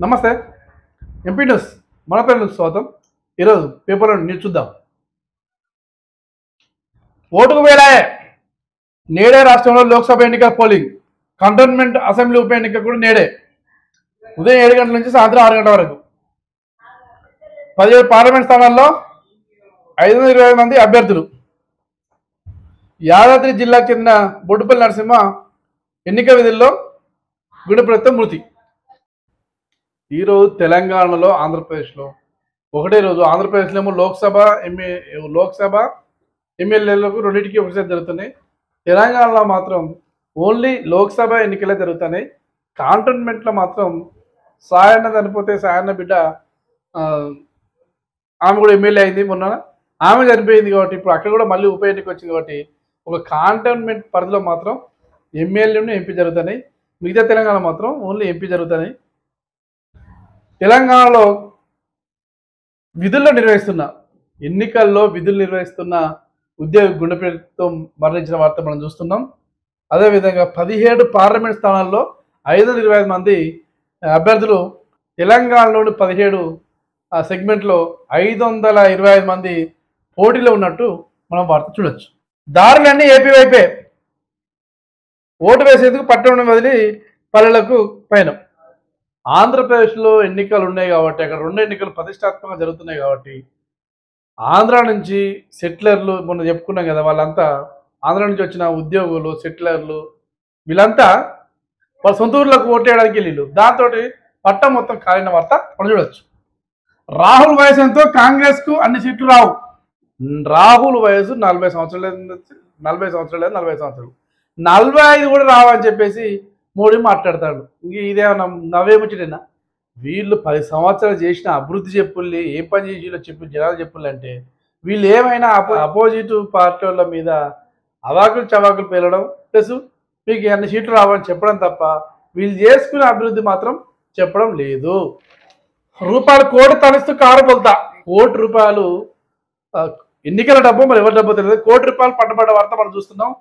నమస్తే MP news మన పేరు స్వాగతం. ఈరోజు పేపర్లో న్యూస్ చూద్దాం. ఓటుకు వేలాయే నేడే రాష్ట్రంలో లోక్సభ ఎన్నికల పోలింగ్, కంటోన్మెంట్ అసెంబ్లీ ఉప ఎన్నిక కూడా నేడే ఉదయం 7 గంటల నుంచి సాయంత్రం 6 గంటల వరకు 17 పార్లమెంట్ స్థానాల్లో 520 మంది అభ్యర్థులు. యాదాద్రి జిల్లాకు చెందిన బొడ్డుపల్లి నరసింహ ఎన్నిక విధుల్లో గుడిప్రత్తం మృతి. ఈరోజు తెలంగాణలో ఆంధ్రప్రదేశ్లో ఒకటే రోజు. ఆంధ్రప్రదేశ్లో ఏమో లోక్సభ ఎమ్మెల్యేలకు రెండింటికి ఒకసారి జరుగుతున్నాయి. తెలంగాణలో మాత్రం ఓన్లీ లోక్సభ ఎన్నికలే జరుగుతున్నాయి. కాంటోన్మెంట్లో మాత్రం సాయన్న చనిపోతే సాయన్న బిడ్డ ఆమె కూడా ఎమ్మెల్యే అయింది మొన్న. ఆమె చనిపోయింది కాబట్టి ఇప్పుడు అక్కడ కూడా మళ్ళీ ఉప ఎన్నిక వచ్చింది కాబట్టి ఒక కాంటోన్మెంట్ పరిధిలో మాత్రం ఎమ్మెల్యేను ఎంపీ జరుగుతున్నాయి. మిగతా తెలంగాణ మాత్రం ఓన్లీ ఎంపీ జరుగుతున్నాయి. తెలంగాణలో ఎన్నికల్లో విధులు నిర్వహిస్తున్న ఉద్యోగి గుండెతో మరణించిన వార్త మనం చూస్తున్నాం. అదేవిధంగా 17 పార్లమెంట్ స్థానాల్లో 525 మంది అభ్యర్థులు, తెలంగాణలోని 17 సెగ్మెంట్లో 525 మంది పోటీలో ఉన్నట్టు మనం వార్త చూడొచ్చు. దారులన్నీ ఏపీ వైపే, ఓటు వేసేందుకు పట్టణం వదిలి పల్లెలకు పయనం. ఆంధ్రప్రదేశ్లో ఎన్నికలు ఉన్నాయి కాబట్టి అక్కడ 2 ఎన్నికలు ప్రతిష్టాత్మకంగా జరుగుతున్నాయి కాబట్టి ఆంధ్ర నుంచి సెటిలర్లు మొన్న చెప్పుకున్నాం కదా, వాళ్ళంతా ఆంధ్ర నుంచి వచ్చిన ఉద్యోగులు సెటిలర్లు వీళ్ళంతా వాళ్ళ సొంత ఊర్లకు ఓటేయడానికి వెళ్ళిళ్ళు. దాంతో పట్టం మొత్తం కాలిన వార్త మనం చూడొచ్చు. రాహుల్ వయసు ఎంతో కాంగ్రెస్కు అన్ని సీట్లు రావు. రాహుల్ వయసు 40 సంవత్సరాలు, 40 సంవత్సరాలు, 40 సంవత్సరాలు, 45 కూడా రావని చెప్పేసి మోడీ మాట్లాడతాడు. ఇంక ఇదేమన్నా నవ్వేముచ్చటేనా? వీళ్ళు 10 సంవత్సరాలు చేసిన అభివృద్ధి చెప్పుల్ని ఏం పని చేసిలో చెప్పి జనాలు చెప్పులు అంటే వీళ్ళు ఏమైనా అపోజిట్ పార్టీల మీద అవాకులు చవాకులు పేలడం ప్లస్ మీకు అన్ని సీట్లు రావని చెప్పడం తప్ప వీళ్ళు చేసుకునే అభివృద్ధి మాత్రం చెప్పడం లేదు. కోటి తనిస్తూ కారు బొల్తా. ₹1 ఎన్నికల డబ్బు మరి ఎవరి డబ్బు తెలియదు. ₹1 పట్టబడ్డ వార్త మనం చూస్తున్నాం.